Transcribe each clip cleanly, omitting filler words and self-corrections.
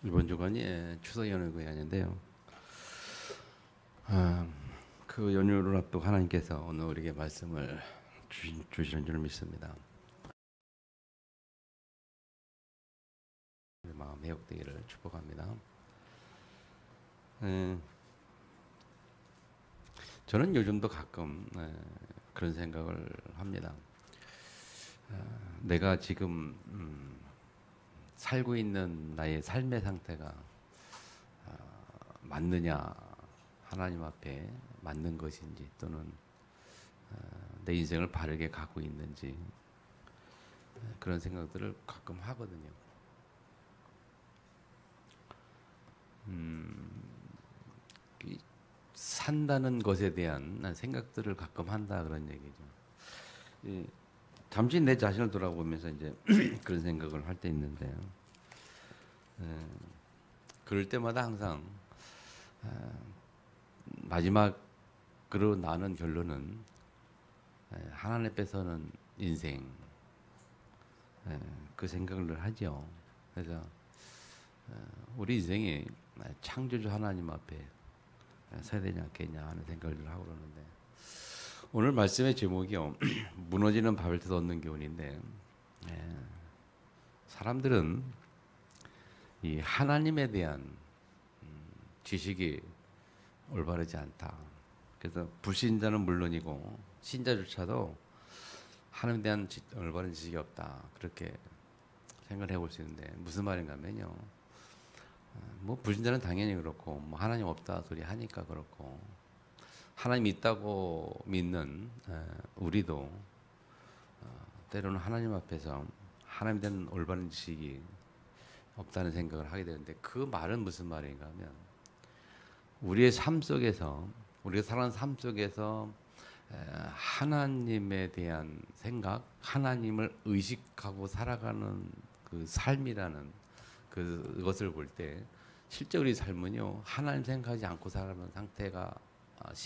이번 주간이 추석 연휴가 아닌데요. 그 연휴를 앞두고 하나님께서 오늘 우리에게 말씀을 주시는 줄 믿습니다. 마음 회복되기를 축복합니다. 저는 요즘도 가끔 그런 생각을 합니다. 내가 지금 살고 있는 나의 삶의 상태가 맞느냐, 하나님 앞에 맞는 것인지, 또는 내 인생을 바르게 가고 있는지, 그런 생각들을 가끔 하거든요. 산다는 것에 대한 생각들을 가끔 한다, 그런 얘기죠. 잠시 내 자신을 돌아보면서 이제 그런 생각을 할 때 있는데요. 그럴 때마다 항상 마지막으로 나는 결론은 하나님 앞에서는 인생, 그 생각을 하죠. 그래서 우리 인생이 창조주 하나님 앞에 서야 되지 않겠냐 하는 생각을 하고 그러는데, 오늘 말씀의 제목이요 무너지는 바벨탑 얻는 교훈인데, 사람들은 이 하나님에 대한 지식이 올바르지 않다. 그래서 불신자는 물론이고 신자조차도 하나님에 대한 올바른 지식이 없다, 그렇게 생각을 해볼 수 있는데, 무슨 말인가 하면요, 뭐 불신자는 당연히 그렇고, 뭐 하나님 없다 소리 하니까 그렇고, 하나님 있다고 믿는 우리도 때로는 하나님 앞에서 하나님에 대한 올바른 지식이 없다는 생각을 하게 되는데, 그 말은 무슨 말인가 하면, 우리의 삶 속에서, 우리가 살아가는 삶 속에서 하나님에 대한 생각, 하나님을 의식하고 살아가는 그 삶이라는 그것을 볼 때, 실제 우리 삶은요, 하나님 생각하지 않고 살아가는 상태가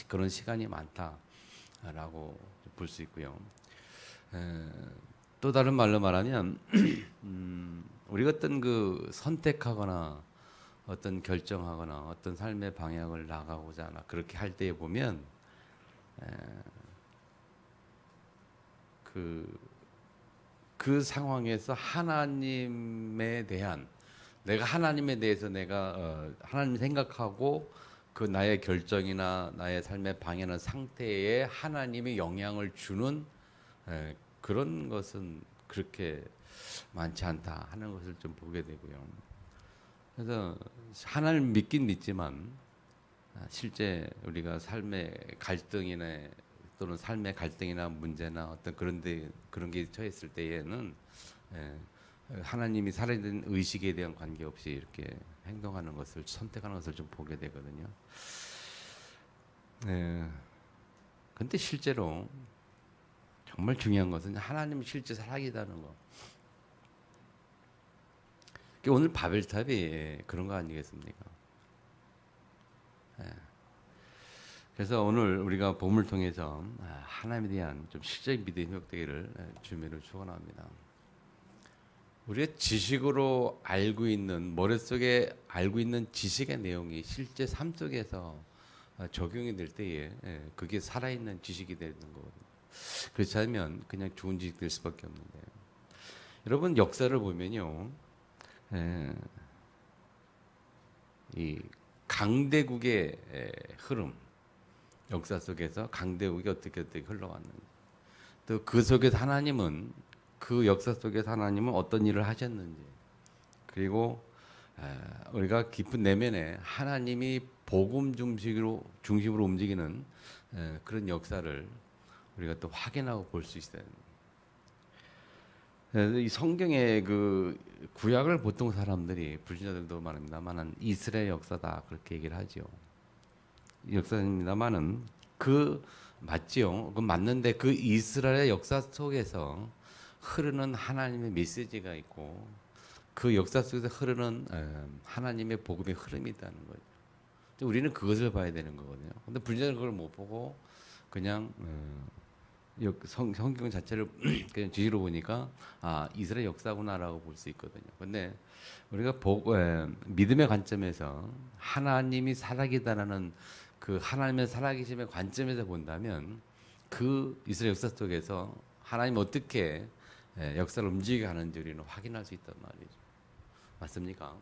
그런 시간이 많다라고 볼 수 있고요. 또 다른 말로 말하면 우리가 어떤 그 선택하거나 어떤 결정하거나 어떤 삶의 방향을 나가고자 하나 그렇게 할 때에 보면 그 상황에서 하나님에 대한, 내가 하나님에 대해서 내가 하나님 생각하고 그 나의 결정이나 나의 삶의 방향이나 상태에 하나님이 영향을 주는 그런 것은 그렇게 많지 않다 하는 것을 좀 보게 되고요. 그래서 하나님 믿긴 믿지만 실제 우리가 삶의 갈등이나 또는 삶의 갈등이나 문제나 어떤 그런 게 처했을 때에는 하나님이 살아있는 의식에 대한 관계없이 이렇게 행동하는 것을, 선택하는 것을 좀 보게 되거든요. 근데 실제로 정말 중요한 것은 하나님 실제 살아계시다는 거. 오늘 바벨탑이 그런 거 아니겠습니까? 그래서 오늘 우리가 본문을 통해서 하나님에 대한 좀 실제적인 믿음이 회복되기를 주님으로 축원합니다. 우리가 지식으로 알고 있는, 머릿속에 알고 있는 지식의 내용이 실제 삶 속에서 적용이 될 때에 그게 살아있는 지식이 되는 거거든요. 그렇지 않으면 그냥 좋은 지식 될 수밖에 없는데, 여러분 역사를 보면요, 이 강대국의 흐름, 역사 속에서 강대국이 어떻게 흘러왔는지, 또 그 속에서 하나님은, 그 역사 속에서 하나님은 어떤 일을 하셨는지, 그리고 우리가 깊은 내면에 하나님이 복음 중심으로 움직이는 그런 역사를 우리가 또 확인하고 볼 수 있어요. 이 성경의 그 구약을 보통 사람들이, 불신자들도 말합니다만은 이스라엘 역사다 그렇게 얘기를 하죠. 역사입니다만은 그 맞지요. 그 맞는데 그 이스라엘 역사 속에서 흐르는 하나님의 메시지가 있고, 그 역사 속에서 흐르는 하나님의 복음의 흐름이 있다는 거죠. 우리는 그것을 봐야 되는 거거든요. 근데 불신자는 그걸 못 보고 그냥 성경 자체를 그냥 지시로 보니까 이스라엘 역사구나라고 볼 수 있거든요. 근데 우리가 믿음의 관점에서 하나님이 살아계시다라는 그 하나님의 살아계심의 관점에서 본다면 그 이스라엘 역사 속에서 하나님이 어떻게 역사를 움직이게 하는지 우리는 확인할 수 있단 말이죠. 맞습니까?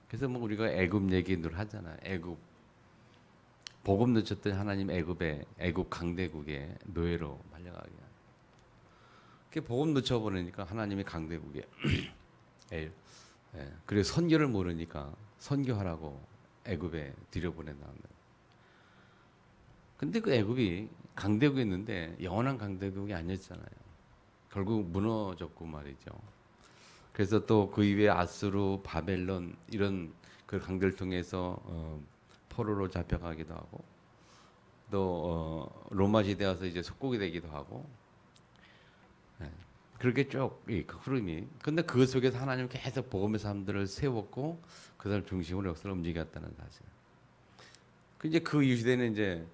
그래서 뭐 우리가 애굽 얘기 늘 하잖아요. 애굽 복음 늦췄더니 하나님 애굽 강대국의 노예로 말려가게. 그 복음 늦춰버리니까 하나님이 강대국에 그리고 선교를 모르니까 선교하라고 애굽에 들여보낸다는 거예요. 근데 그 애굽이 강대국이었는데 영원한 강대국이 아니었잖아요. 결국 무너졌고 말이죠. 그래서 또 그 이후에 아수르, 바벨론 이런 그 강대를 통해서 포로로 잡혀가기도 하고 또 로마 시대 와서 이제 속국이 되기도 하고 그렇게 쭉 그 흐름이. 근데 그 속에서 하나님 계속 복음의 사람들을 세웠고 그 사람 중심으로 역사를 움직였다는 사실. 이제 그 이후 시대는 이제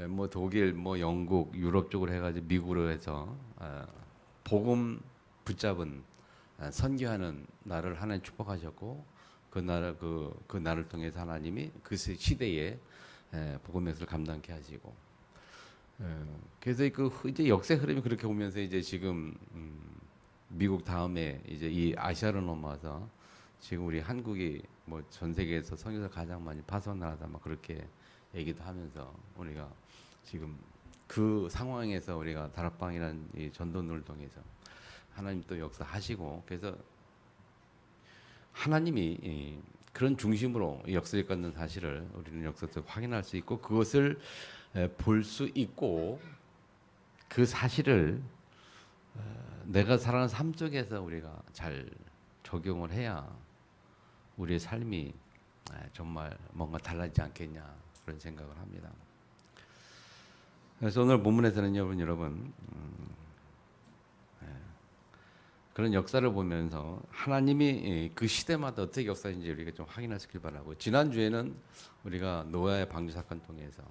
뭐 독일, 뭐 영국, 유럽 쪽으로 해가지고 미국으로 해서 복음 붙잡은 선교하는 나라를 하나님 축복하셨고 그 나라 그 나라를 통해서 하나님이 그 시대에 복음 역사를 감당케 하시고 그래서 이제 역사 흐름이 그렇게 오면서 이제 지금 미국 다음에 이제 이 아시아로 넘어와서 지금 우리 한국이 뭐 전 세계에서 선교사 가장 많이 파송나라다 막 그렇게 얘기도 하면서 우리가 지금 그 상황에서 우리가 다락방이라는 이 전도를 통해서 하나님 또 역사하시고 그래서 하나님이 그런 중심으로 역사를 갖는 사실을 우리는 역사에서 확인할 수 있고 그것을 볼 수 있고 그 사실을 내가 살아가는 삶 속에서 우리가 잘 적용을 해야 우리의 삶이 정말 뭔가 달라지지 않겠냐 그런 생각을 합니다. 그래서 오늘 본문에서는 여러분 그런 역사를 보면서 하나님이 그 시대마다 어떻게 역사인지 우리가 좀 확인하시길 바라고 지난주에는 우리가 노아의 방주 사건 통해서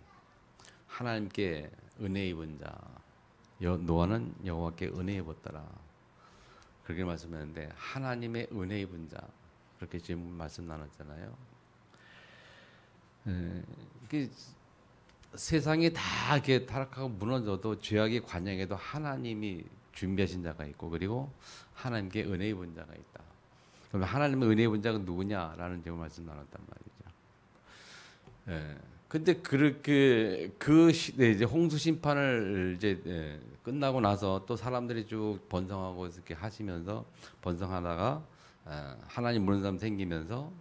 하나님께 은혜 입은 자 노아는 여호와께 은혜 입었더라 그렇게 말씀했는데 하나님의 은혜 입은 자 그렇게 지금 말씀 나눴잖아요. 세상이 다 이렇게 타락하고 무너져도 죄악의 관영에도 하나님이 준비하신 자가 있고 그리고 하나님께 은혜 입은 자가 있다. 그러면 하나님의 은혜 입은 자가 누구냐라는 점을 말씀 나눴단 말이죠. 근데 그렇게 그 시대 이제 홍수 심판을 이제 끝나고 나서 또 사람들이 쭉 번성하고 이렇게 하시면서 번성하다가 하나님 모르는 사람 생기면서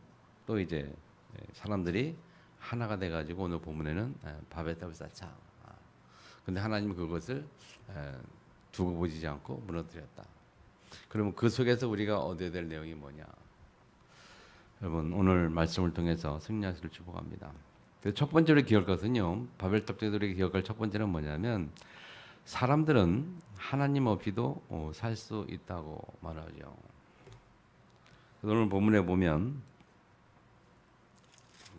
또 이제 사람들이 하나가 돼가지고 오늘 본문에는 바벨탑을 쌓자. 근데 하나님은 그것을 두고 보지 않고 무너뜨렸다. 그러면 그 속에서 우리가 얻어야 될 내용이 뭐냐? 여러분 오늘 말씀을 통해서 승리하시길 축복합니다. 첫 번째로 기억할 것은요. 바벨탑 때도 우리가 기억할 첫 번째는 뭐냐면 사람들은 하나님 없이도 살 수 있다고 말하죠. 오늘 본문에 보면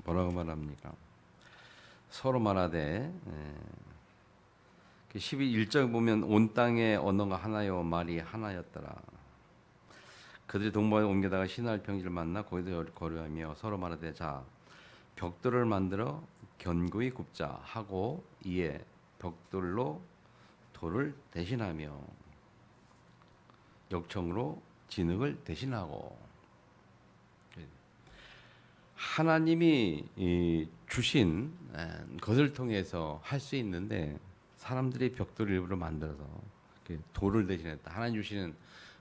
뭐라고 말합니까? 서로 말하되 12절 보면 온 땅의 언어가 하나요 말이 하나였더라. 그들이 동방에 옮겨다가 시날 평지를 만나 거기서 거류하며 서로 말하되 자 벽돌을 만들어 견고히 굽자 하고 이에 벽돌로 돌을 대신하며 역청으로 진흙을 대신하고 하나님이 주신 것을 통해서 할 수 있는데 사람들이 벽돌을 일부러 만들어서 돌을 대신했다. 하나님 주시는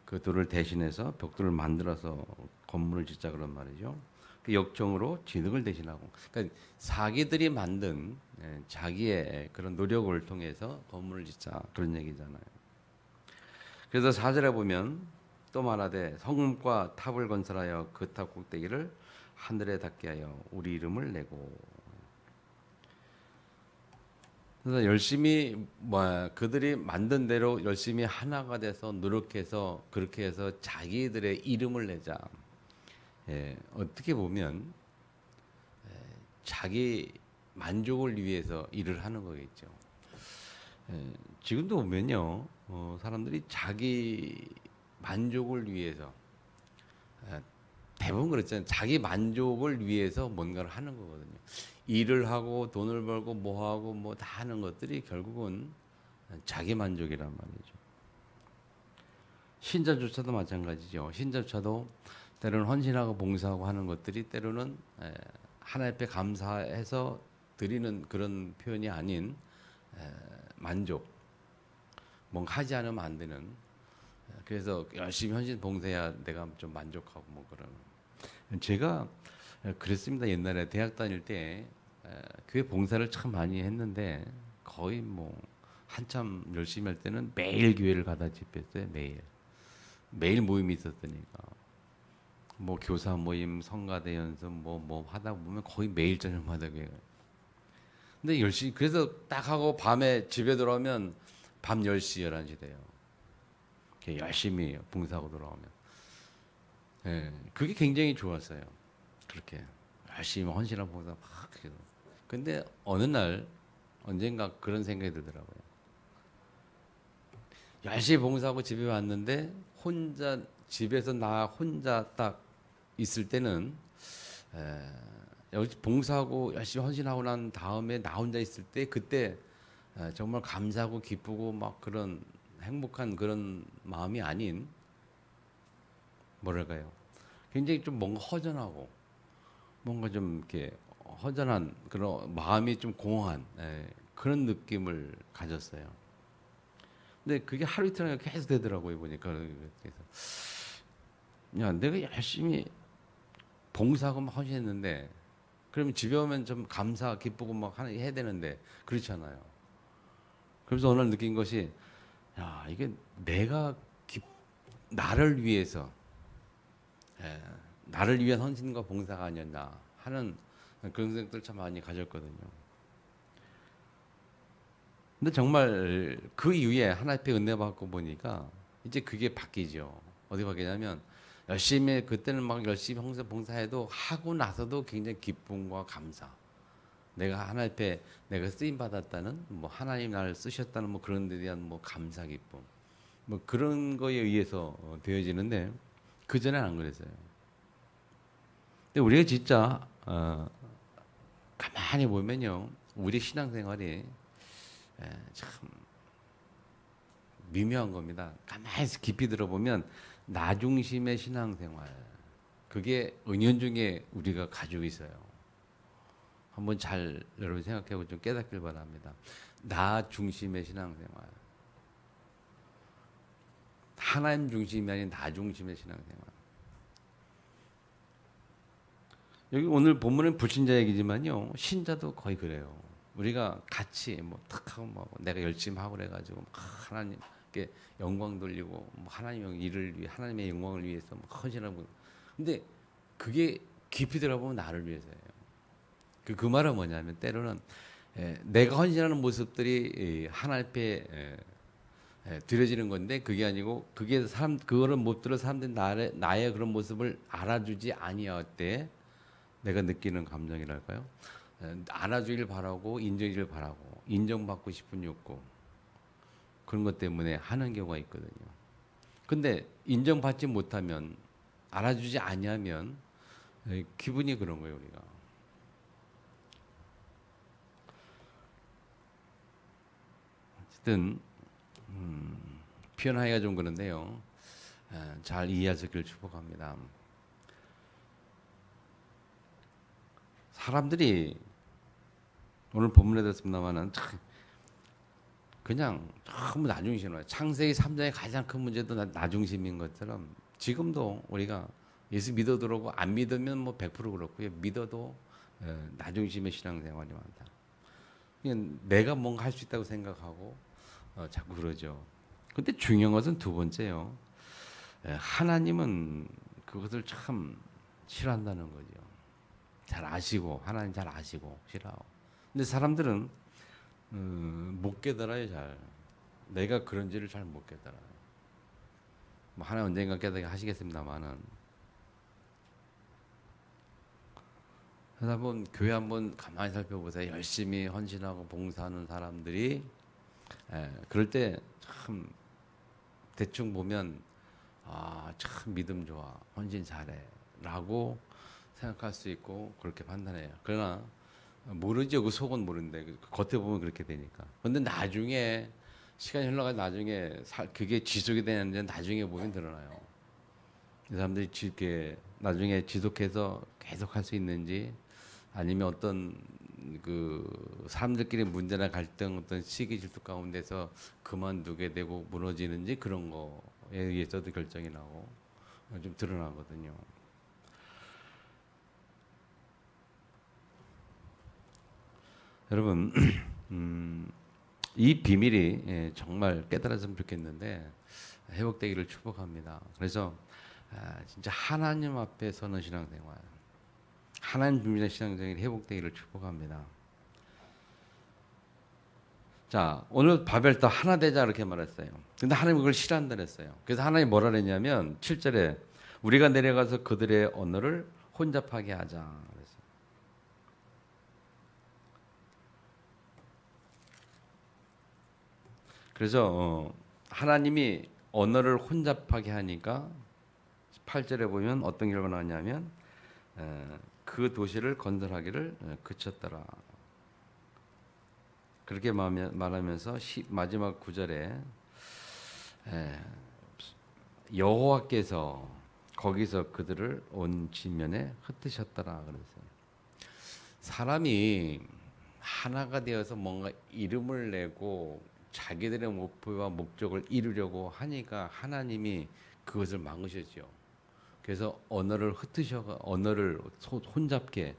그 돌을 대신해서 벽돌을 만들어서 건물을 짓자 그런 말이죠. 그 역정으로 진흙을 대신하고, 그러니까 자기들이 만든 자기의 그런 노력을 통해서 건물을 짓자 그런 얘기잖아요. 그래서 4절에 보면 또 말하되 성문과 탑을 건설하여 그 탑 꼭대기를 하늘에 닿게 하여 우리 이름을 내고. 그래서 열심히 그들이 만든 대로 열심히 하나가 돼서 노력해서 그렇게 해서 자기들의 이름을 내자. 어떻게 보면 자기 만족을 위해서 일을 하는 거겠죠. 지금도 보면요, 사람들이 자기 만족을 위해서 대부분 그렇잖아요. 자기 만족을 위해서 뭔가를 하는 거거든요. 일을 하고 돈을 벌고 뭐 하고 뭐 다 하는 것들이 결국은 자기 만족이란 말이죠. 신자조차도 마찬가지죠. 신자조차도 때로는 헌신하고 봉사하고 하는 것들이 때로는 하나님 앞에 감사해서 드리는 그런 표현이 아닌 만족, 뭔가 하지 않으면 안 되는. 그래서 열심히 헌신 봉사해야 내가 좀 만족하고 뭐 그런. 제가 그랬습니다. 옛날에 대학 다닐 때 교회 봉사를 참 많이 했는데 거의 뭐 한참 열심히 할 때는 매일 교회를 가다 집회했어요. 매일 모임이 있었으니까 뭐 교사 모임, 성가대 연습 뭐 하다 보면 거의 매일 저녁마다 교회. 근데 열심히 그래서 딱 하고 밤에 집에 들어오면 밤 10시, 11시 돼요. 열심히 봉사하고 돌아오면. 그게 굉장히 좋았어요. 그렇게 열심히 헌신하고 봉사 막 해서. 근데 어느 날 언젠가 그런 생각이 들더라고요. 열심히 봉사하고 집에 왔는데 혼자 집에서 나 혼자 딱 있을 때는 여기 봉사하고 열심히 헌신하고 난 다음에 나 혼자 있을 때 그때 정말 감사하고 기쁘고 막 그런 행복한 그런 마음이 아닌 뭐랄까요? 굉장히 좀 뭔가 허전하고 뭔가 좀 이렇게 허전한 그런 마음이 좀 공허한 그런 느낌을 가졌어요. 근데 그게 하루 이틀 계속 되더라고요 보니까. 그래서 야 내가 열심히 봉사하고 막 헌신했는데 그러면 집에 오면 좀 감사 기쁘고 막 해야 되는데 그렇잖아요. 그래서 어느 날 느낀 것이 야 이게 내가 나를 위해서 나를 위한 헌신과 봉사가 아니었나 하는 그런 생각들 참 많이 가졌거든요. 근데 정말 그 이후에 하나님 앞에 은혜 받고 보니까 이제 그게 바뀌죠. 어디 바뀌냐면 열심히 그때는 막 열심히 봉사해도 하고 나서도 굉장히 기쁨과 감사. 내가 하나님 앞에 내가 쓰임 받았다는 뭐 하나님 나를 쓰셨다는 뭐 그런 데 대한 뭐 감사 기쁨. 뭐 그런 거에 의해서 되어지는데 그 전에는 안 그랬어요. 근데 우리가 진짜 가만히 보면요, 우리 신앙생활이 참 미묘한 겁니다. 가만히 깊이 들어보면 나 중심의 신앙생활 그게 은연중에 우리가 가지고 있어요. 한번 잘 여러분 생각해보고 좀 깨닫길 바랍니다. 나 중심의 신앙생활 하나님 중심이 아닌 나 중심의 신앙생활. 여기 오늘 본문은 불신자 얘기지만요, 신자도 거의 그래요. 우리가 같이 뭐 탁하고 뭐 내가 열심히 하고 그래가지고 하나님께 영광 돌리고 뭐 하나님의 일을 위해 하나님의 영광을 위해서 뭐 헌신하고. 근데 그게 깊이 들어보면 나를 위해서예요. 그 말은 뭐냐면 때로는 내가 헌신하는 모습들이 하나님 앞에 드려지는 건데 그게 아니고 그게 그거를 못 들어 사람들이 나의 그런 모습을 알아주지 아니할 때 내가 느끼는 감정이랄까요? 안아주길 바라고 인정이길 바라고 인정받고 싶은 욕구 그런 것 때문에 하는 경우가 있거든요. 근데 인정받지 못하면 알아주지 아니하면 기분이 그런 거예요 우리가. 어쨌든 표현하기가 좀 그런데요. 잘 이해하시길 축복합니다. 사람들이 오늘 본문에 들었습니다만은 그냥 너무 나중심이에요. 창세기 3장의 가장 큰 문제도 나중심인 것처럼 지금도 우리가 예수 믿어 들어오고 안 믿으면 뭐 100% 그렇고요. 믿어도 나중심의 신앙생활이 많다. 그냥 내가 뭔가 할 수 있다고 생각하고 자꾸 그러죠. 근데 중요한 것은 두 번째요. 하나님은 그것을 참 싫어한다는 거죠. 잘 아시고 하나님 잘 아시고 싫어하고. 근데 사람들은 못 깨달아요. 잘 내가 그런지를 잘 못 깨달아요. 뭐 하나님 언젠가 깨닫게 하시겠습니다만은. 그래서 한번 교회 한번 가만히 살펴보세요. 열심히 헌신하고 봉사하는 사람들이 그럴 때 참 대충 보면 참 믿음 좋아, 헌신 잘해라고 생각할 수 있고 그렇게 판단해요. 그러나 모르죠. 그 속은 모르는데 겉에 보면 그렇게 되니까. 근데 나중에 시간이 흘러가 나중에 그게 지속이 되는데 나중에 보면 드러나요. 이 사람들이 이렇게 나중에 지속해서 계속 할 수 있는지 아니면 어떤 그 사람들끼리 문제나 갈등 어떤 시기 질투 가운데서 그만두게 되고 무너지는지 그런 거에 의해서도 결정이 나고 좀 드러나거든요. 여러분 이 비밀이 정말 깨달았으면 좋겠는데 회복되기를 축복합니다. 그래서 진짜 하나님 앞에 서는 신앙생활, 하나님 준비된 신앙생활이 회복되기를 축복합니다. 자, 오늘 바벨 또 하나 되자 이렇게 말했어요. 근데 하나님 그걸 싫어한다 그랬어요. 그래서 하나님 뭐라 그랬냐면 7절에 우리가 내려가서 그들의 언어를 혼잡하게 하자 그랬어요. 그래서 하나님이 언어를 혼잡하게 하니까 8절에 보면 어떤 결과가 나왔냐면 그 도시를 건설하기를 그쳤더라. 그렇게 말하면서 마지막 9절에 여호와께서 거기서 그들을 온 지면에 흩으셨더라 그랬어요. 사람이 하나가 되어서 뭔가 이름을 내고 자기들의 목표와 목적을 이루려고 하니까 하나님이 그것을 막으셨죠. 그래서 언어를 언어를 혼잡게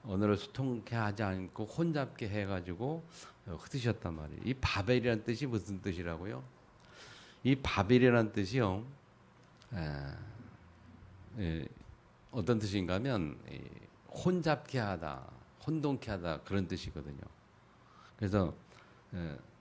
언어를 소통케 하지 않고 혼잡게 해가지고 흩으셨단 말이에요. 이 바벨이라는 뜻이 무슨 뜻이라고요? 이 바벨이라는 뜻이요. 어떤 뜻인가하면 혼잡케 하다, 혼동케 하다 그런 뜻이거든요. 그래서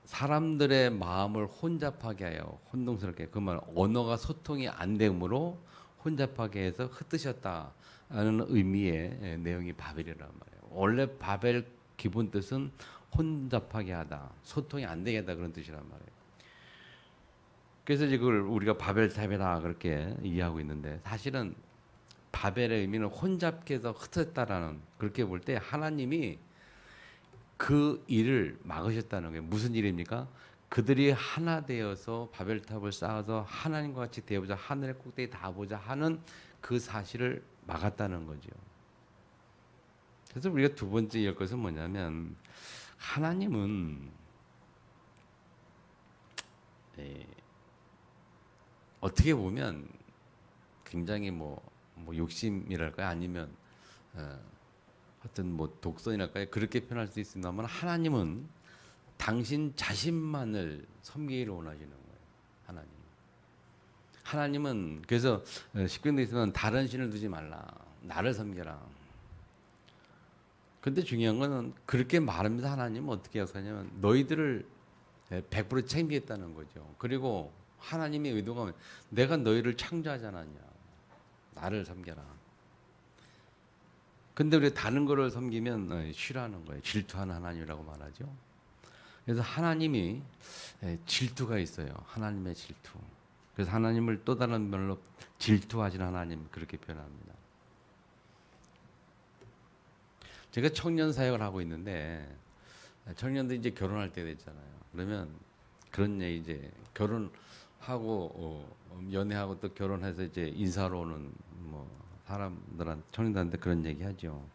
사람들의 마음을 혼잡하게 하여 혼동스럽게 그 말 언어가 소통이 안 되므로 혼잡하게 해서 흩으셨다는 의미의 내용이 바벨이란 말이에요. 원래 바벨 기본 뜻은 혼잡하게 하다, 소통이 안 되게 하다 그런 뜻이란 말이에요. 그래서 이걸 우리가 바벨탑이다 그렇게 이해하고 있는데 사실은 바벨의 의미는 혼잡게 해서 흩었다라는 그렇게 볼 때 하나님이 그 일을 막으셨다는 거예요. 무슨 일입니까? 그들이 하나 되어서 바벨탑을 쌓아서 하나님과 같이 되어보자, 하늘의 꼭대기 다 보자 하는 그 사실을 막았다는 거죠. 그래서 우리가 두 번째 이할 것은 뭐냐면 하나님은 어떻게 보면 굉장히 뭐 욕심이랄까요? 아니면 어떤 뭐 독선이랄까요? 그렇게 표현할 수 있습니다만 하나님은 당신 자신만을 섬기기를 원하시는 거예요. 하나님은 그래서 십경에 있으면 다른 신을 두지 말라. 나를 섬겨라. 근데 중요한 거는 그렇게 말하면서 하나님은 어떻게 하냐면 너희들을 100% 챙기겠다는 거죠. 그리고 하나님의 의도가 내가 너희를 창조하지 않았냐. 나를 섬겨라. 근데 우리 다른 거를 섬기면 싫어하는 거예요. 질투하는 하나님이라고 말하죠. 그래서 하나님이 질투가 있어요. 하나님의 질투. 그래서 하나님을 또 다른 면로 질투하시는 하나님 그렇게 표현합니다. 제가 청년 사역을 하고 있는데 청년들이 이제 결혼할 때 됐잖아요. 그러면 그런 얘기 이제 결혼하고 연애하고 또 결혼해서 이제 인사로 오는 뭐 사람들한테 청년들한테 그런 얘기 하죠.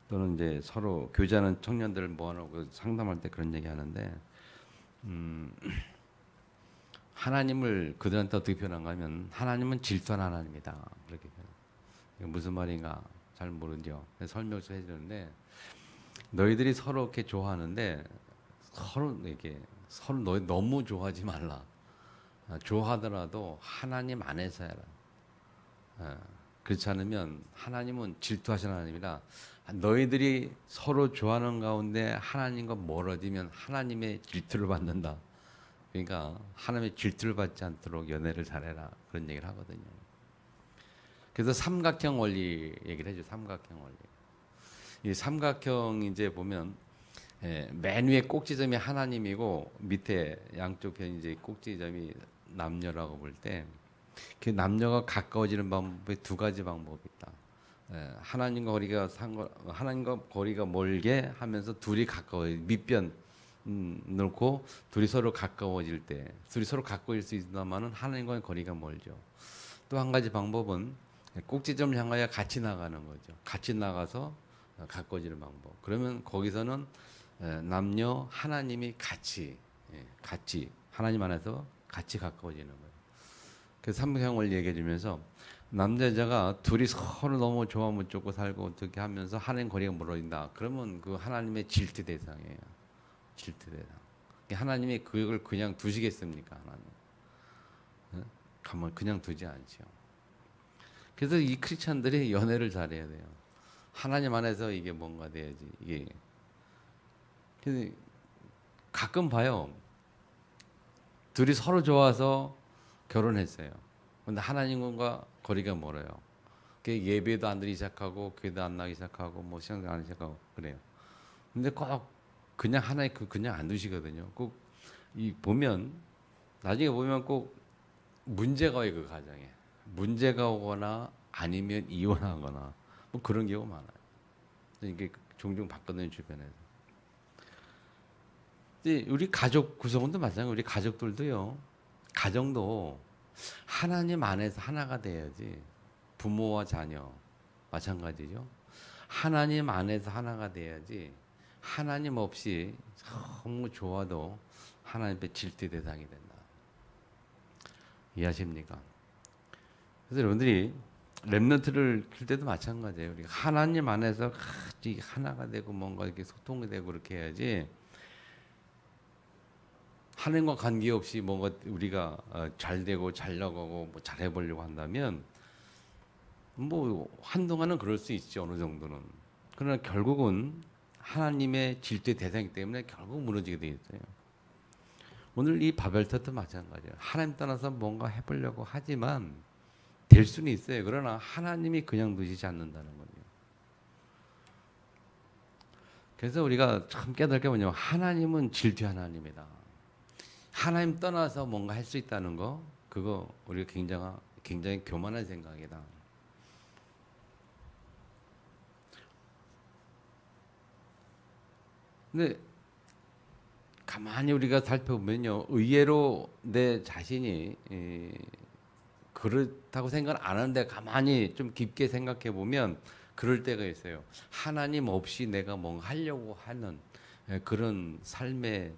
또는 이제 서로 교제하는 청년들 모아놓고 상담할 때 그런 얘기 하는데 하나님을 그들한테 어떻게 표현한가 하면 하나님은 질투하는 하나님이다. 그렇게 표현. 무슨 말인가 잘 모르죠. 설명을 해주는데 너희들이 서로 이렇게 좋아하는데 서로 너무 좋아하지 말라. 좋아하더라도 하나님 안에서 해라. 그렇지 않으면 하나님은 질투하시는 하나님이라 너희들이 서로 좋아하는 가운데 하나님과 멀어지면 하나님의 질투를 받는다. 그러니까 하나님의 질투를 받지 않도록 연애를 잘해라. 그런 얘기를 하거든요. 그래서 삼각형 원리 얘기를 해줘. 삼각형 원리. 이 삼각형 이제 보면 맨 위에 꼭지점이 하나님이고 밑에 양쪽 편 이제 꼭지점이 남녀라고 볼 때 그 남녀가 가까워지는 방법에 두 가지 방법이 있다. 하나님과 거리가 멀게 하면서 둘이 가까워 밑변 놓고 둘이 서로 가까워질 때 둘이 서로 가까워질 수 있다마는 하나님과의 거리가 멀죠. 또 한 가지 방법은 꼭지점을 향하여 같이 나가는 거죠. 같이 나가서 가까워지는 방법. 그러면 거기서는 남녀 하나님이 같이 하나님 안에서 같이 가까워지는 거예요. 그래서 삼형을 얘기해 주면서 남자 여자가 둘이 서로 너무 좋아 못 쫓고 살고 어떻게 하면서 하나님 거리가 멀어진다. 그러면 그 하나님의 질투 대상이에요. 질투 대상. 하나님이 그걸 그냥 두시겠습니까? 하나님. 가만 그냥 두지 않죠. 그래서 이 크리스찬들이 연애를 잘해야 돼요. 하나님 안에서 이게 뭔가 돼야지. 이게. 그래서 가끔 봐요. 둘이 서로 좋아서 결혼했어요. 근데 하나님과 거리가 멀어요. 예배도 안 드리기 시작하고 교회도 안 나기 시작하고 뭐 신앙도 안 하기 시작하고 그래요. 근데 꼭 그냥 하나님 그냥 안 두시거든요. 꼭 이 보면 나중에 보면 꼭 문제가 와요. 그 가정에 문제가 오거나 아니면 이혼하거나 뭐 그런 경우가 많아요. 이게 종종 봤거든요, 주변에서. 우리 가족 구성원도 마찬가지예요. 우리 가족들도요. 가정도 하나님 안에서 하나가 돼야지. 부모와 자녀 마찬가지죠. 하나님 안에서 하나가 돼야지. 하나님 없이 너무 좋아도 하나님의 질투 대상이 된다. 이해하십니까? 그래서 여러분들이 렘넌트를 킬 때도 마찬가지예요. 우리가 하나님 안에서 같이 하나가 되고 뭔가 이렇게 소통이 되고 그렇게 해야지. 하나님과 관계없이 뭔가 우리가 잘 되고 잘 나가고 뭐 잘 해보려고 한다면 뭐 한동안은 그럴 수 있죠. 어느 정도는. 그러나 결국은 하나님의 질투의 대상이기 때문에 결국 무너지게 돼 있어요. 오늘 이 바벨탑도 마찬가지예요. 하나님 떠나서 뭔가 해보려고 하지만 될 수는 있어요. 그러나 하나님이 그냥 두시지 않는다는 거죠. 그래서 우리가 참 깨달을 게 뭐냐면 하나님은 질투 하나님이다. 하나님 떠나서 뭔가 할 수 있다는 거, 그거 우리가 굉장히 교만한 생각이다. 근데 가만히 우리가 살펴보면요, 의외로 내 자신이 그렇다고 생각 안 하는데 가만히 좀 깊게 생각해 보면 그럴 때가 있어요. 하나님 없이 내가 뭔가 하려고 하는 그런 삶의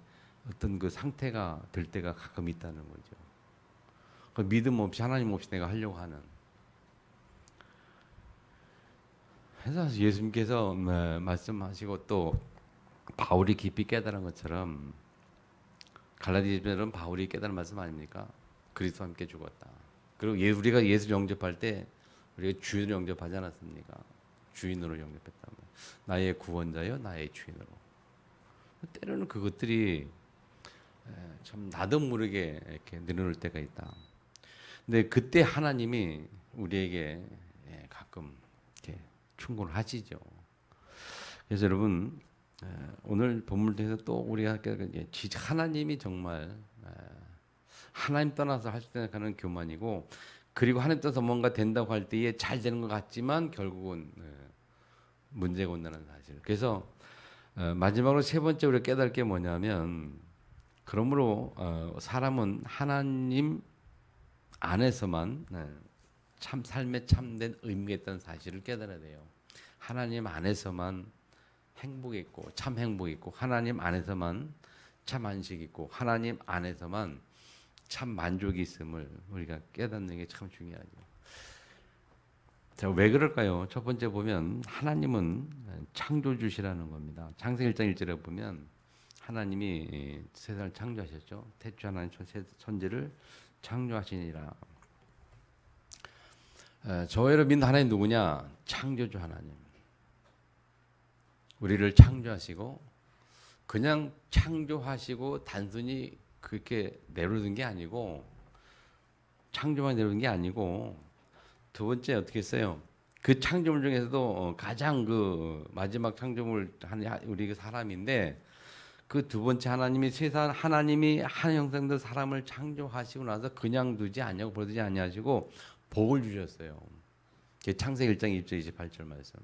어떤 그 상태가 될 때가 가끔 있다는 거죠. 그 믿음 없이 하나님 없이 내가 하려고 하는. 그래서 예수님께서 말씀하시고 또 바울이 깊이 깨달은 것처럼 갈라디아서는 바울이 깨달은 말씀 아닙니까? 그리스도와 함께 죽었다. 그리고 우리가 예수 영접할 때 우리가 주인을 영접하지 않았습니까? 주인으로 영접했다. 나의 구원자여 나의 주인으로. 때로는 그것들이 참 나도 모르게 이렇게 늘어날 때가 있다. 근데 그때 하나님이 우리에게 가끔 이렇게 충고를 하시죠. 그래서 여러분 오늘 본문을 통해서 또 우리가 하나님이 정말 하나님 떠나서 할 수 생각하는 교만이고, 그리고 하나님 떠나서 뭔가 된다고 할 때에 잘 되는 것 같지만 결국은 문제가 온다는 사실. 그래서 마지막으로 세 번째 우리가 깨달을 게 뭐냐면, 그러므로 사람은 하나님 안에서만 참 삶에 참된 의미가 있다는 사실을 깨달아야 돼요. 하나님 안에서만 행복이 있고 참 행복이 있고, 하나님 안에서만 참 안식이 있고, 하나님 안에서만 참 만족이 있음을 우리가 깨닫는 게 참 중요하죠. 자, 왜 그럴까요? 첫 번째 보면 하나님은 창조주시라는 겁니다. 창세기 1장 1절에 보면 하나님이 세상을 창조하셨죠. 태초 하나님 천지를 창조하시니라. 저희를 믿는 하나님 누구냐? 창조주 하나님. 우리를 창조하시고 그냥 창조하시고 단순히 그렇게 내려둔 게 아니고, 창조만 내려둔 게 아니고, 두 번째 어떻게 했어요? 그 창조물 중에서도 가장 그 마지막 창조물 한 우리 그 사람인데, 그 두 번째 하나님이 세상 하나님이 한 형상대로 사람을 창조하시고 나서 그냥 두지 아니하고 버리지 아니하시고 복을 주셨어요. 창세기 1장 20절 28절 말씀.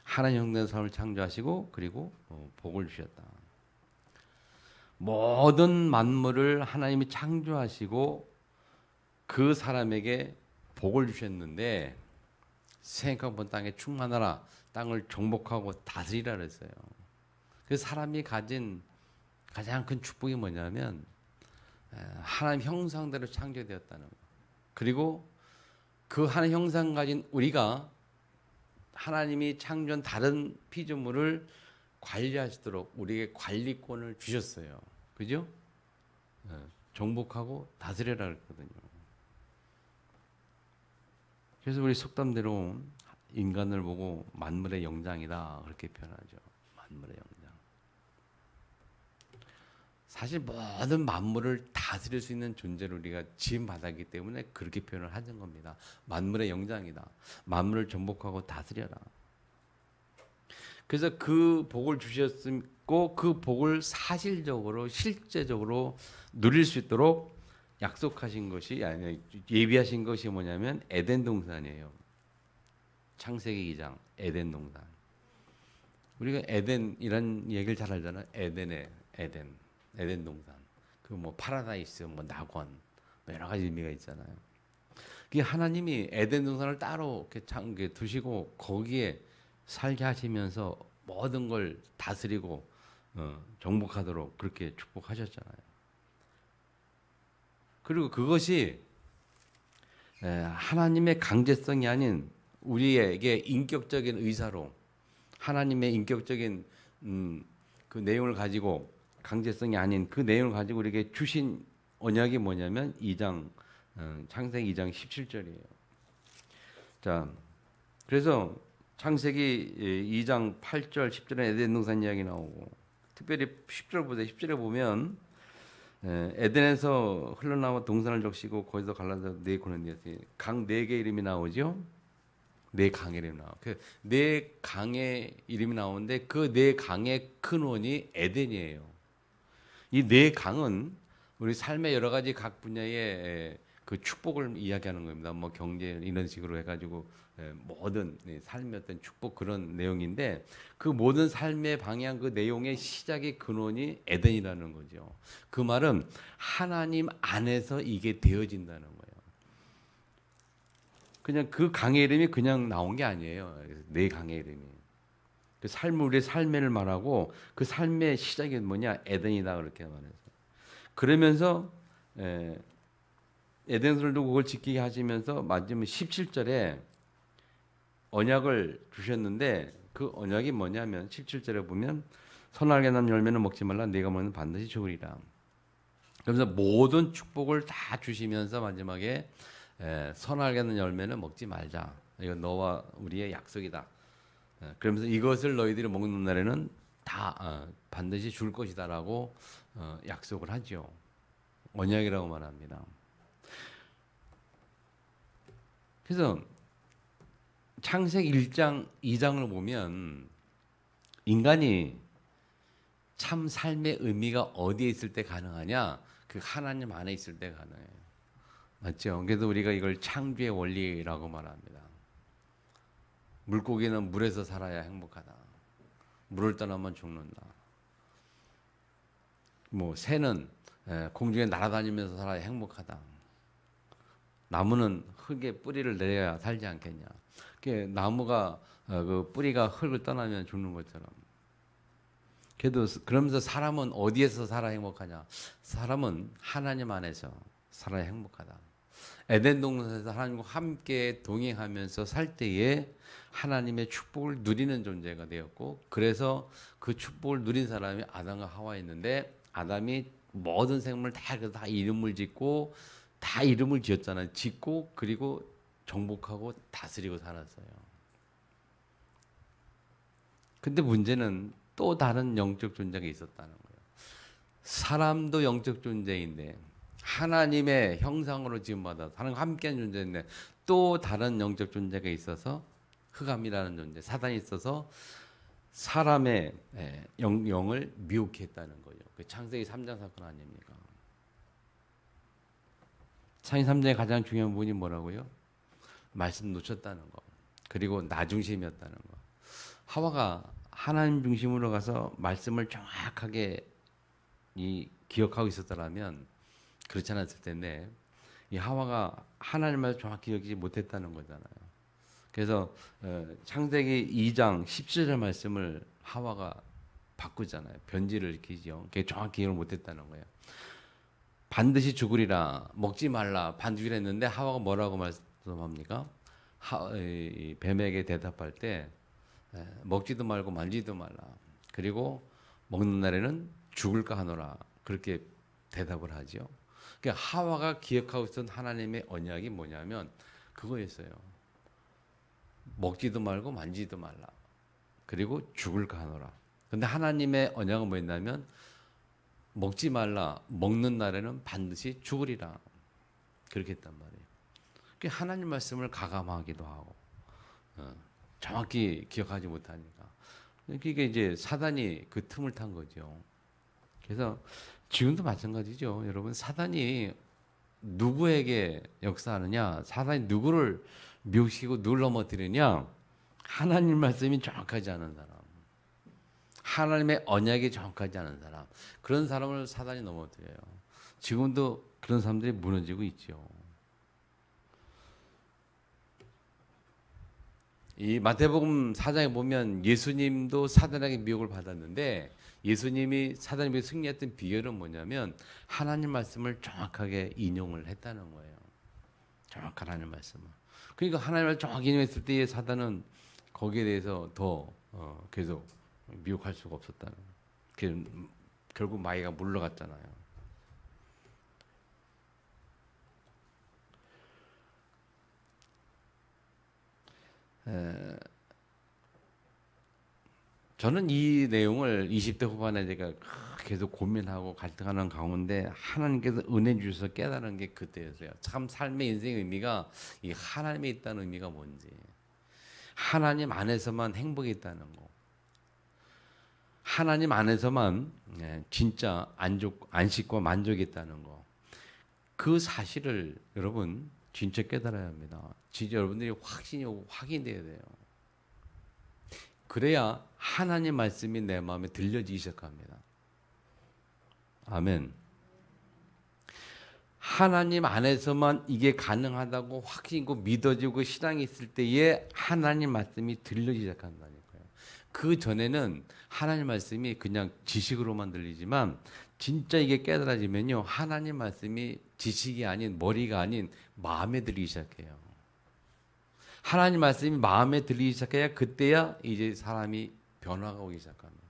하나님 형상대로 사람을 창조하시고 그리고 복을 주셨다. 모든 만물을 하나님이 창조하시고 그 사람에게 복을 주셨는데 생각한 땅에 충만하라, 땅을 정복하고 다스리라 그랬어요. 그래서 사람이 가진 가장 큰 축복이 뭐냐면 하나님 형상대로 창조되었다는 거. 그리고 그 하나님 형상 가진 우리가 하나님이 창조한 다른 피조물을 관리하시도록 우리에게 관리권을 주셨어요. 그죠? 정복하고 다스려라 그랬거든요. 그래서 우리 속담대로 인간을 보고 만물의 영장이다 그렇게 표현하죠. 만물의 영장. 사실 모든 만물을 다스릴 수 있는 존재로 우리가 지음받았기 때문에 그렇게 표현을 하는 겁니다. 만물의 영장이다. 만물을 정복하고 다스려라. 그래서 그 복을 주셨고 그 복을 사실적으로 실제적으로 누릴 수 있도록 약속하신 것이 아니 예비하신 것이 뭐냐면 에덴 동산이에요. 창세기 2장 에덴 동산. 우리가 에덴이란 얘기를 잘 알잖아요. 에덴의 에덴 동산. 그 뭐 파라다이스, 뭐 낙원, 여러 가지 의미가 있잖아요. 그 하나님이 에덴 동산을 따로 이렇게 두시고 거기에 살게 하시면서 모든 걸 다스리고 정복하도록 그렇게 축복하셨잖아요. 그리고 그것이 하나님의 강제성이 아닌 우리에게 인격적인 의사로 하나님의 인격적인 그 내용을 가지고 강제성이 아닌 그 내용을 가지고 우리에게 주신 언약이 뭐냐면 창세기 2장 17절이에요. 자, 그래서 창세기 2장 8절 10절에 에덴 동산 이야기 나오고 특별히 10절에 보면 에덴에서 흘러나와 동산을 적시고 거기서 갈라서 네 고는디였으니 강 네 개 이름이 나오죠. 네 강의 이름이 나와. 그 네 강의 이름이 나오는데 그 네 강의 근원이 에덴이에요. 이 네 강은 우리 삶의 여러 가지 각 분야의 그 축복을 이야기하는 겁니다. 뭐 경제 이런 식으로 해가지고 모든 삶의 어떤 축복 그런 내용인데 그 모든 삶의 방향 그 내용의 시작의 근원이 에덴이라는 거죠. 그 말은 하나님 안에서 이게 되어진다는 거예요. 그냥 그 강의 이름이 그냥 나온 게 아니에요. 네 강의 이름이. 그 우리의 삶을 말하고 그 삶의 시작이 뭐냐 에덴이다 그렇게 말해서 그러면서 에덴을 두고 그걸 지키게 하시면서 마지막 17절에 언약을 주셨는데 그 언약이 뭐냐면 17절에 보면 선악에 난 열매는 먹지 말라 네가 먹으면 반드시 죽으리라. 그러면서 모든 축복을 다 주시면서 마지막에 선악에 난 열매는 먹지 말자. 이건 너와 우리의 약속이다. 그러면서 이것을 너희들이 먹는 날에는 다 반드시 줄 것이다라고 약속을 하죠. 언약이라고 말합니다. 그래서 창세기 1장, 2장을 보면 인간이 참 삶의 의미가 어디에 있을 때 가능하냐? 그 하나님 안에 있을 때 가능해요. 맞죠? 그래서 우리가 이걸 창조의 원리라고 말합니다. 물고기는 물에서 살아야 행복하다. 물을 떠나면 죽는다. 뭐 새는 공중에 날아다니면서 살아야 행복하다. 나무는 흙에 뿌리를 내려야 살지 않겠냐. 나무가 그 뿌리가 흙을 떠나면 죽는 것처럼. 그러면서 사람은 어디에서 살아 행복하냐? 사람은 하나님 안에서 살아야 행복하다. 에덴 동산에서 하나님과 함께 동행하면서 살 때에 하나님의 축복을 누리는 존재가 되었고 그래서 그 축복을 누린 사람이 아담과 하와였는데 아담이 모든 생물 다 이름을 짓고 다 이름을 지었잖아요. 짓고 그리고 정복하고 다스리고 살았어요. 근데 문제는 또 다른 영적 존재가 있었다는 거예요. 사람도 영적 존재인데 하나님의 형상으로 지음받아 하나님과 함께한 존재인데 또 다른 영적 존재가 있어서 흑암이라는 존재, 사단이 있어서 사람의 영을 미혹해 했다는 거죠. 그 창세기 3장 사건 아닙니까? 창세기 3장의 가장 중요한 부분이 뭐라고요? 말씀 놓쳤다는 거. 그리고 나 중심이었다는 거. 하와가 하나님 중심으로 가서 말씀을 정확하게 기억하고 있었더라면 그렇지 않았을 텐데 이 하와가 하나님 말을 정확히 기억하지 못했다는 거잖아요. 그래서 창세기 2장 17절 말씀을 하와가 바꾸잖아요. 변질을 일으키죠. 그게 정확히 기억을 못했다는 거예요. 반드시 죽으리라, 먹지 말라, 반드시 했는데 하와가 뭐라고 말씀합니까? 뱀에게 대답할 때 먹지도 말고 만지도 말라. 그리고 먹는 날에는 죽을까 하노라. 그렇게 대답을 하죠. 그러니까 하와가 기억하고 있던 하나님의 언약이 뭐냐면 그거였어요. 먹지도 말고 만지도 말라. 그리고 죽을까 하노라. 근데 하나님의 언약은 뭐였냐면 먹지 말라. 먹는 날에는 반드시 죽으리라. 그렇게 했단 말이에요. 그러니까 하나님 말씀을 가감하기도 하고 정확히 기억하지 못하니까. 그게 이제 사단이 그 틈을 탄 거죠. 그래서 지금도 마찬가지죠. 여러분, 사단이 누구에게 역사하느냐? 사단이 누구를 미혹시키고 누굴 넘어뜨리냐? 하나님 말씀이 정확하지 않은 사람. 하나님의 언약이 정확하지 않은 사람. 그런 사람을 사단이 넘어뜨려요. 지금도 그런 사람들이 무너지고 있죠. 이 마태복음 4장에 보면 예수님도 사단에게 미혹을 받았는데 예수님이 사단에 비해 승리했던 비결은 뭐냐면 하나님 말씀을 정확하게 인용을 했다는 거예요. 정확한 하나님 말씀을. 그러니까 하나님을 정확히 인용했을 때의 사단은 거기에 대해서 더 계속 미혹할 수가 없었다는 거예요. 결국 마귀가 물러갔잖아요. 저는 이 내용을 20대 후반에 제가 계속 고민하고 갈등하는 가운데 하나님께서 은혜 주셔서 깨달은 게 그때였어요. 참 삶의 인생의 의미가 이 하나님에 있다는 의미가 뭔지, 하나님 안에서만 행복이 있다는 거, 하나님 안에서만 진짜 안식과 만족이 있다는 거, 그 사실을 여러분 진짜 깨달아야 합니다. 진짜 여러분들이 확신이 오고 확인돼야 돼요. 그래야 하나님 말씀이 내 마음에 들려지기 시작합니다. 아멘. 하나님 안에서만 이게 가능하다고 확신이고 믿어지고 신앙이 있을 때에 하나님 말씀이 들려지기 시작한다니까요. 그 전에는 하나님 말씀이 그냥 지식으로만 들리지만 진짜 이게 깨달아지면요, 하나님 말씀이 지식이 아닌, 머리가 아닌 마음에 들리기 시작해요. 하나님 말씀이 마음에 들리기 시작해야 그때야 이제 사람이 변화가 오기 시작합니다.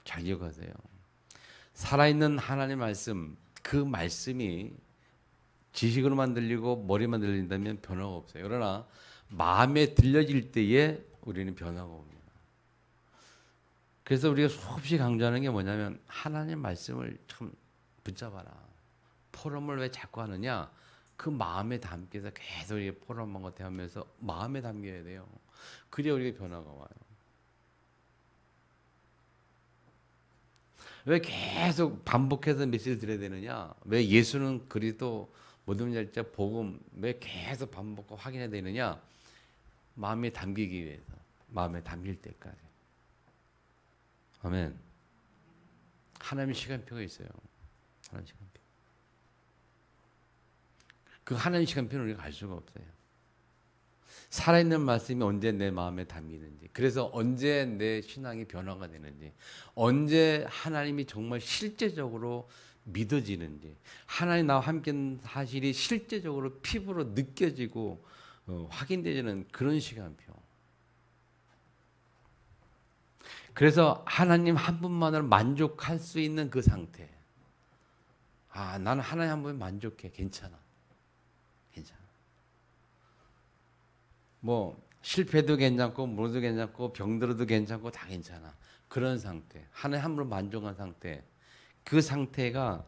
잘 기억하세요. 살아있는 하나님 말씀, 그 말씀이 지식으로만 들리고 머리만 들린다면 변화가 없어요. 그러나 마음에 들려질 때에 우리는 변화가 옵니다. 그래서 우리가 수없이 강조하는 게 뭐냐면 하나님 말씀을 참 붙잡아라. 포럼을 왜 자꾸 하느냐? 그 마음에 담기 위해서 계속 이렇게 포럼한 것 하면서 마음에 담겨야 돼요. 그래야 우리가 변화가 와요. 왜 계속 반복해서 메시지를 드려야 되느냐? 왜 예수는 그리스도 모든 열자 복음 왜 계속 반복하고 확인해야 되느냐? 마음에 담기기 위해서. 마음에 담길 때까지. 아멘. 하나님의 시간표가 있어요. 하나님의 시간표. 그 하나님의 시간표는 우리가 알 수가 없어요. 살아있는 말씀이 언제 내 마음에 담기는지, 그래서 언제 내 신앙이 변화가 되는지, 언제 하나님이 정말 실제적으로 믿어지는지, 하나님 나와 함께한 사실이 실제적으로 피부로 느껴지고 확인되는 그런 시간표. 그래서 하나님 한 분만으로 만족할 수 있는 그 상태. 아, 나는 하나님 한 분에 만족해. 괜찮아. 괜찮아. 뭐 실패도 괜찮고 무너도 괜찮고 병들어도 괜찮고 다 괜찮아. 그런 상태. 하나님 한 분으로 만족한 상태. 그 상태가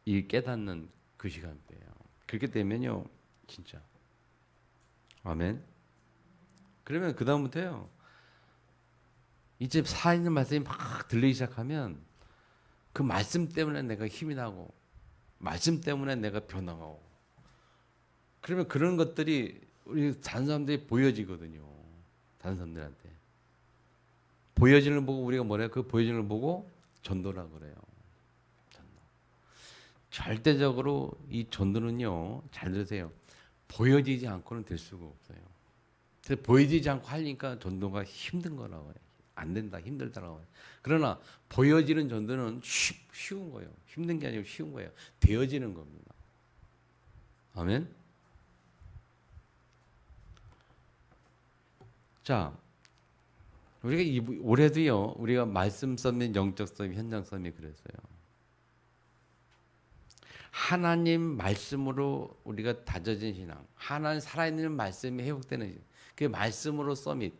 이 깨닫는 그 시간대예요. 그렇게 되면요, 진짜. 아멘. 그러면 그 다음부터요, 이제 살아있는 말씀이 막 들리기 시작하면 그 말씀 때문에 내가 힘이 나고 말씀 때문에 내가 변화하고 그러면 그런 것들이 우리 다른 사람들이 보여지거든요. 다른 사람들한테. 보여지는 걸 보고 우리가 뭐래요? 그 보여지는 걸 보고 전도라고 그래요. 전도. 절대적으로 이 전도는요. 잘 들으세요. 보여지지 않고는 될 수가 없어요. 그래서 보여지지 않고 하니까 전도가 힘든 거라고 해요. 안 된다, 힘들다라고 해요. 그러나 보여지는 전도는 쉬운 거예요. 힘든 게 아니고 쉬운 거예요. 되어지는 겁니다. 아멘. 자, 우리가 올해도요, 우리가 말씀 서밋, 영적 서밋, 현장 서밋 그랬어요. 하나님 말씀으로 우리가 다져진 신앙, 하나님 살아있는 말씀이 회복되는 신앙, 그 말씀으로 서밋.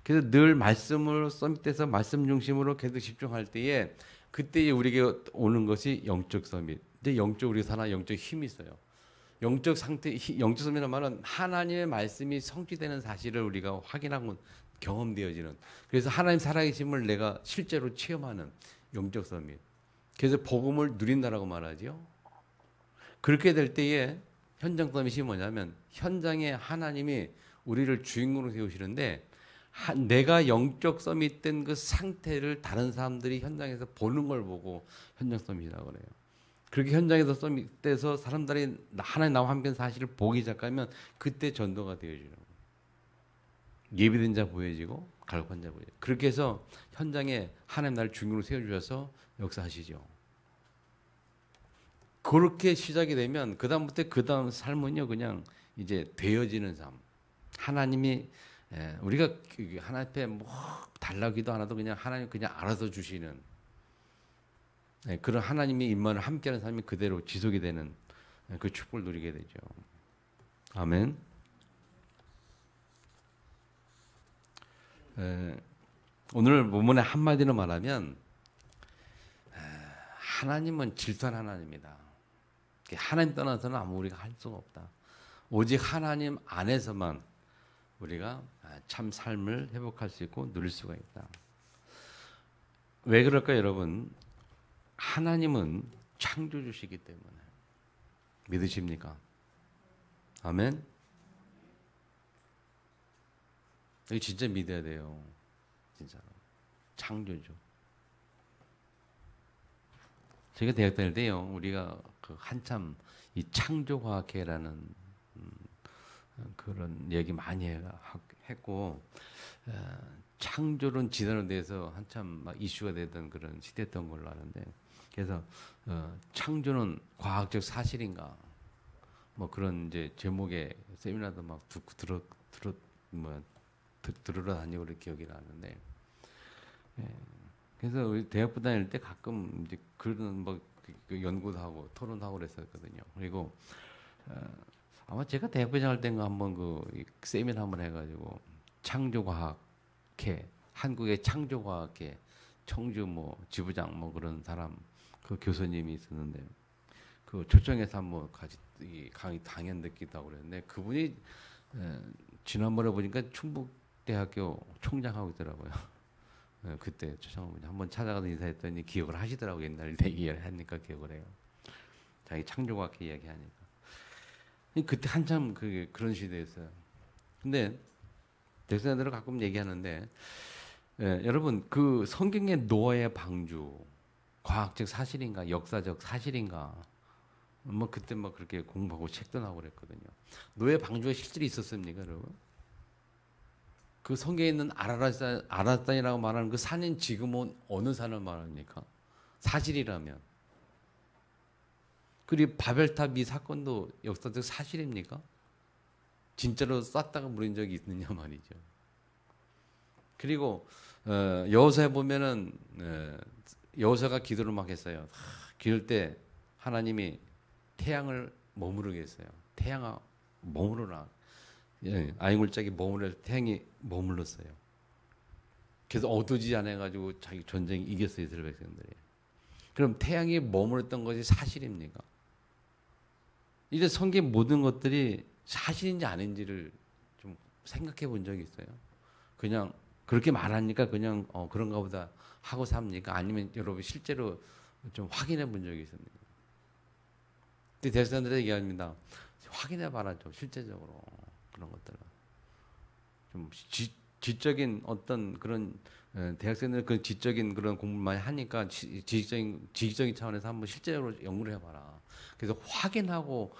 그래서 늘 말씀으로 서밋돼서 말씀 중심으로 계속 집중할 때에 그때 우리에게 오는 것이 영적 서밋. 이제 영적 우리 사나 영적 힘이 있어요. 영적 상태, 영적 서밋이라는 말은 하나님의 말씀이 성취되는 사실을 우리가 확인하고 경험되어지는. 그래서 하나님 살아계심을 내가 실제로 체험하는 영적 서밋. 그래서 복음을 누린다라고 말하죠. 그렇게 될 때에 현장 서밋이 뭐냐면 현장에 하나님이 우리를 주인공으로 세우시는데 내가 영적 서밋된 그 상태를 다른 사람들이 현장에서 보는 걸 보고 현장 서밋이라고 그래요. 그렇게 현장에서 서밋돼서 사람들이 하나님 나와 함께 사실을 보기 시작하면 그때 전도가 되어지는 거예요. 예비된 자 보여지고 갈급한 자 보여지고 그렇게 해서 현장에 하나님 나를 주인공으로 세워주셔서 역사하시죠. 그렇게 시작이 되면 그다음부터 그다음 삶은요 그냥 이제 되어지는 삶. 하나님이 우리가 하나님 앞에 뭐 달라기도 안 해도 그냥 하나님 그냥 알아서 주시는 그런 하나님의 임만을 함께하는 삶이 그대로 지속이 되는 그 축복을 누리게 되죠. 아멘. 오늘 본문의 한마디로 말하면 하나님은 질투한 하나님이다. 하나님 떠나서는 아무 우리가 할 수가 없다. 오직 하나님 안에서만 우리가 참 삶을 회복할 수 있고 누릴 수가 있다. 왜 그럴까요, 여러분? 하나님은 창조주시기 때문에. 믿으십니까? 아멘? 이거 진짜 믿어야 돼요. 진짜로. 창조주. 제가 대학 다닐 때요, 우리가 그 한참 이 창조과학회라는 그런 얘기 많이 했고, 창조론 진화론에 대해서 한참 막 이슈가 되던 그런 시대였던 걸로 아는데, 그래서 창조는 과학적 사실인가, 뭐 그런 이제 제목의 세미나도 막 듣고 들으러 다니고 그런 기억이 나는데, 그래서 우리 대학부 다닐 때 가끔 이제 그런 뭐 연구도 하고 토론도 하고 그랬었거든요. 그리고 아마 제가 대학부 생활 때인가 한번 그 세미나 한번 해가지고 창조과학회, 한국의 창조과학회 청주 뭐 지부장 뭐 그런 사람 그 교수님이 있었는데 그 초청해서 한번 같이 이 강의 당연 듣기도 하고 그랬는데 그분이 지난번에 보니까 충북대학교 총장하고 있더라고요. 그때 초청하고 한번 찾아가서 인사했더니 기억을 하시더라고요. 옛날 얘기를 하니까 기억을 해요. 자기 창조과학회 이야기하니까. 그때 한참 그런 시대였어요. 근데 대학생들은 가끔 얘기하는데 여러분 그 성경의 노아의 방주 과학적 사실인가 역사적 사실인가 뭐 그때 막 그렇게 공부하고 책도 나오고 그랬거든요. 노아의 방주가 실제로 있었습니까, 여러분? 그 성경에 있는 아라단이라고 말하는 그 산인 지금은 어느 산을 말합니까? 사실이라면. 그리고 바벨탑 이 사건도 역사적 사실입니까? 진짜로 쐈다가 무너진 적이 있느냐 말이죠. 그리고 여호수아에 보면은 여호수아가 기도를 막 했어요. 기도할 때 하나님이 태양을 머무르게 했어요. 태양아 머무르라. 아이물짝이 머무르 태양이 머물렀어요. 그래서 어두지 않아 가지고 자기 전쟁 이겼어요, 이스라엘 백성들이. 그럼 태양이 머물렀던 것이 사실입니까? 이제 성경 모든 것들이 사실인지 아닌지를 좀 생각해 본 적이 있어요. 그냥 그렇게 말하니까 그냥 그런가 보다 하고 삽니까? 아니면 여러분 실제로 좀 확인해 본 적이 있습니까? 근데 대학생들한테 얘기합니다. 확인해 봐라 좀 실제적으로 그런 것들은 좀 지적인 어떤 그런 대학생들 그 지적인 그런 공부를 많이 하니까 지식적인 차원에서 한번 실제적으로 연구를 해봐라. 그래서 확인하고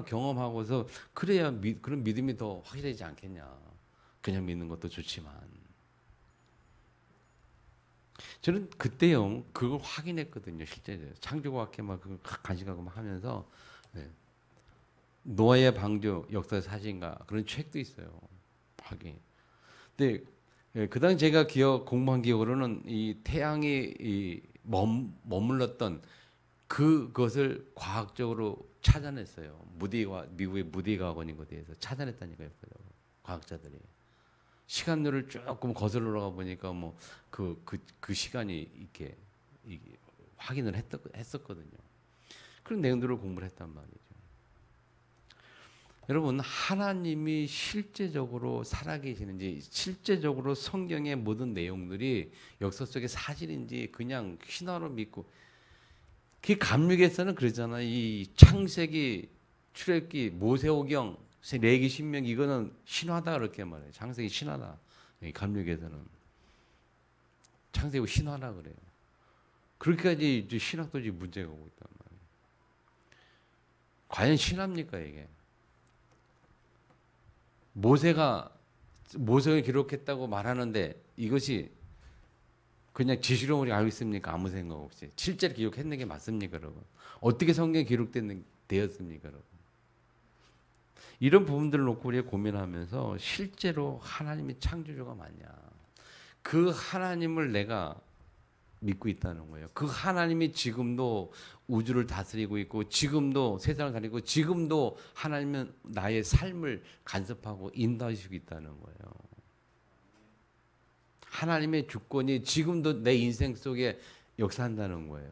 경험하고서 그래야 그런 믿음이 더 확실해지지 않겠냐. 그냥 믿는 것도 좋지만 저는 그때요 그걸 확인했거든요. 실제 창조과학회 막 간직하고 막 하면서 네. 노아의 방주 역사 사진가 그런 책도 있어요. 확인. 근데 그 당시 제가 공부한 기억으로는 이 태양이 머물렀던 그것을 과학적으로 찾아냈어요. 미국의 무디 과학원인 것에 대해서 찾아냈다니까요. 과학자들이. 시간들을 조금 거슬러 올라가 보니까 뭐 그 시간이 이게 확인을 했었거든요. 그런 내용들을 공부를 했단 말이죠. 여러분 하나님이 실제적으로 살아계시는지 실제적으로 성경의 모든 내용들이 역사 속의 사실인지 그냥 신화로 믿고 그 감육에서는 그러잖아요. 이 창세기, 출애굽기, 모세오경, 레기 신명 이거는 신화다 그렇게 말해요. 창세기 신화다. 감육에서는 창세기 신화라 그래요. 그렇게까지 이제 신학도 지금 문제가 오고 있단 말이에요. 과연 신화입니까 이게? 모세가 기록했다고 말하는데 이것이 그냥 지식으로 우리가 알고 있습니까? 아무 생각 없이. 실제로 기록했는 게 맞습니까, 여러분? 어떻게 성경에 되었습니까, 여러분? 이런 부분들을 놓고 우리가 고민하면서 실제로 하나님이 창조주가 맞냐? 그 하나님을 내가 믿고 있다는 거예요. 그 하나님이 지금도 우주를 다스리고 있고 지금도 세상을 다스리고 지금도 하나님은 나의 삶을 간섭하고 인도하시고 있다는 거예요. 하나님의 주권이 지금도 내 인생 속에 역사한다는 거예요.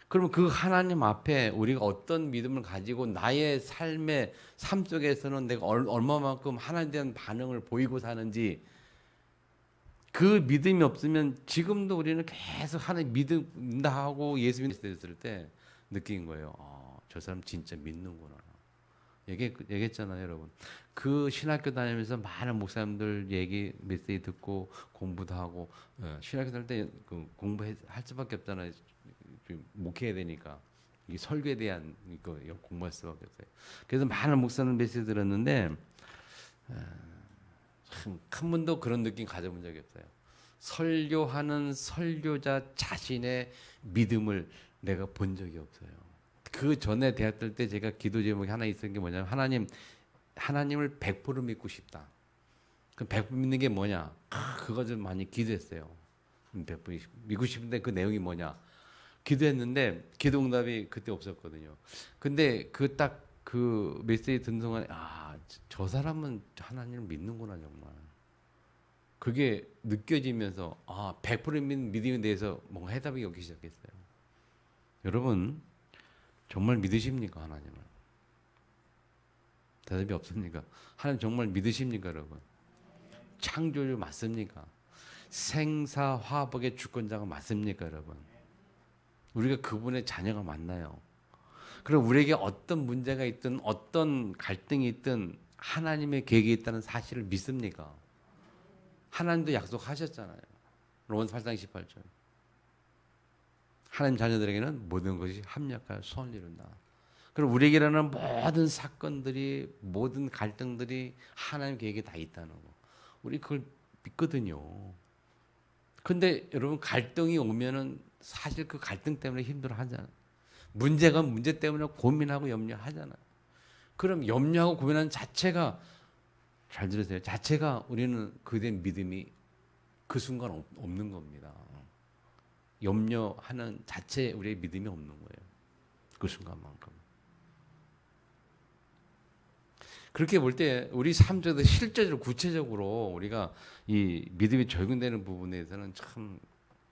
그러면 그 하나님 앞에 우리가 어떤 믿음을 가지고 나의 삶 속에서는 내가 얼마만큼 하나님에 대한 반응을 보이고 사는지 그 믿음이 없으면 지금도 우리는 계속 하나님 믿는다 하고 예수 믿었을 때 느낀 거예요. 저 사람 진짜 믿는구나. 얘기했잖아요, 여러분. 그 신학교 다니면서 많은 목사님들 얘기 메시지 듣고 공부도 하고 신학교 다닐 때 공부할 수밖에 없잖아요. 목회해야 되니까 이 설교에 대한 이거 공부할 수밖에 없어요. 그래서 많은 목사님 메시지 들었는데 한 번도 그런 느낌 가져본 적이 없어요. 설교하는 설교자 자신의 믿음을 내가 본 적이 없어요. 그 전에 대학 때 제가 기도 제목이 하나 있었던 게 뭐냐면 하나님을 100% 믿고 싶다. 그 100% 믿는 게 뭐냐? 그거 좀 많이 기도했어요. 100% 믿고 싶은데 그 내용이 뭐냐? 기도했는데 기도응답이 그때 없었거든요. 근데 그 메시지 듣는 동안에 저 사람은 하나님을 믿는구나 정말. 그게 느껴지면서 100% 믿는 믿음에 대해서 뭔가 해답이 오기 시작했어요. 여러분 정말 믿으십니까 하나님을? 대답이 없습니까? 하나님 정말 믿으십니까 여러분? 창조주 맞습니까? 생사화복의 주권자가 맞습니까 여러분? 우리가 그분의 자녀가 맞나요? 그럼 우리에게 어떤 문제가 있든 어떤 갈등이 있든 하나님의 계획이 있다는 사실을 믿습니까? 하나님도 약속하셨잖아요. 로마서 8장 18절. 하나님 자녀들에게는 모든 것이 합력하여 선을 이룬다. 그럼 우리에게 일어나는 모든 사건들이 모든 갈등들이 하나님 계획에 다 있다는 거. 우리 그걸 믿거든요. 근데 여러분 갈등이 오면은 사실 그 갈등 때문에 힘들어 하잖아요. 문제가 문제 때문에 고민하고 염려하잖아요. 그럼 염려하고 고민하는 자체가 잘 들으세요. 자체가 우리는 그대 믿음이 그 순간 없는 겁니다. 염려하는 자체에 우리의 믿음이 없는 거예요. 그 순간만큼. 그렇게 볼 때 우리 삶 속에서 실제적으로 구체적으로 우리가 이 믿음이 적용되는 부분에 대해서는 참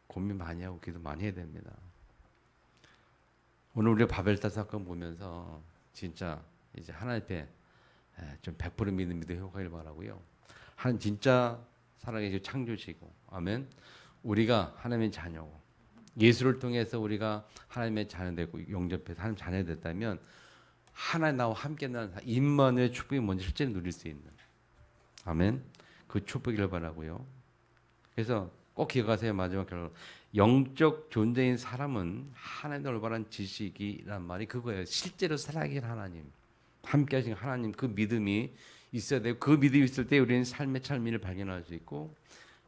고민 많이 하고 기도 많이 해야 됩니다. 오늘 우리가 바벨탑 사건 보면서 진짜 이제 하나님 앞에 좀 100% 믿는 믿음 회복하길 바라고요. 하나님 진짜 살아계신 창조시고, 아멘. 우리가 하나님의 자녀고, 예수를 통해서 우리가 하나님의 자녀되고 영접해서 하나님 자녀 됐다면 하나님 나와 함께 나는 임마누엘 축복이 뭔지 실제로 누릴 수 있는, 아멘. 그 축복이길 바라고요. 그래서 꼭 기억하세요. 마지막 결론. 영적 존재인 사람은 하나님의 올바른 지식이란 말이 그거예요. 실제로 살아계신 하나님, 함께 하신 하나님, 그 믿음이 있어야 되고, 그 믿음이 있을 때 우리는 삶의 찬미를 발견할 수 있고,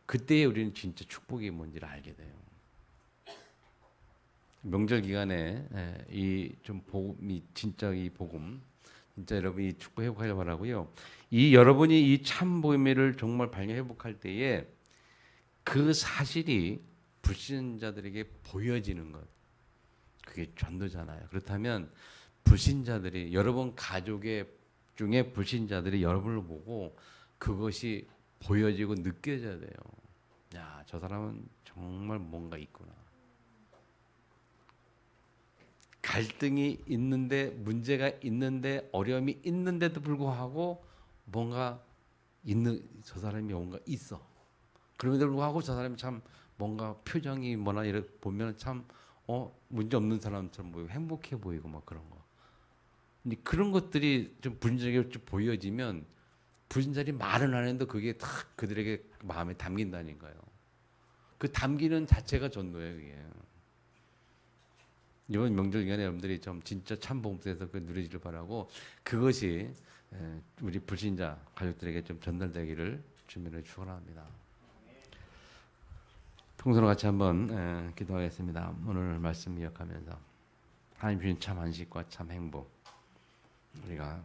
그때에 우리는 진짜 축복이 뭔지를 알게 돼요. 명절 기간에 이 좀 복음이 진짜 이 복음 진짜 여러분이 축복 회복하길 바라고요. 이 여러분이 이 참 복음을 정말 발견 회복할 때에 그 사실이 불신자들에게 보여지는 것, 그게 전도잖아요. 그렇다면 불신자들이, 여러분 가족의 중에 불신자들이 여러분을 보고 그것이 보여지고 느껴져야 돼요. 야, 저 사람은 정말 뭔가 있구나. 갈등이 있는데, 문제가 있는데, 어려움이 있는데도 불구하고 뭔가 있는, 저 사람이 뭔가 있어. 그럼에도 불구하고 저 사람이 참 뭔가 표정이 뭐나 이렇게 보면 참 문제 없는 사람처럼 보이고 행복해 보이고 막 그런 거. 근데 그런 것들이 좀 불신자에게 좀 보여지면 불신자들이 말은 안 했는데 그게 다 그들에게 마음에 담긴다니까요. 그 담기는 자체가 전도예요, 그게. 이번 명절 기간에 여러분들이 좀 진짜 참 복음에서 그 누리기를 바라고, 그것이 우리 불신자 가족들에게 좀 전달되기를 주님으로 축원합니다. 통성으로 같이 한번 기도하겠습니다. 오늘 말씀 기억하면서 하나님 주신 참 안식과 참 행복, 우리가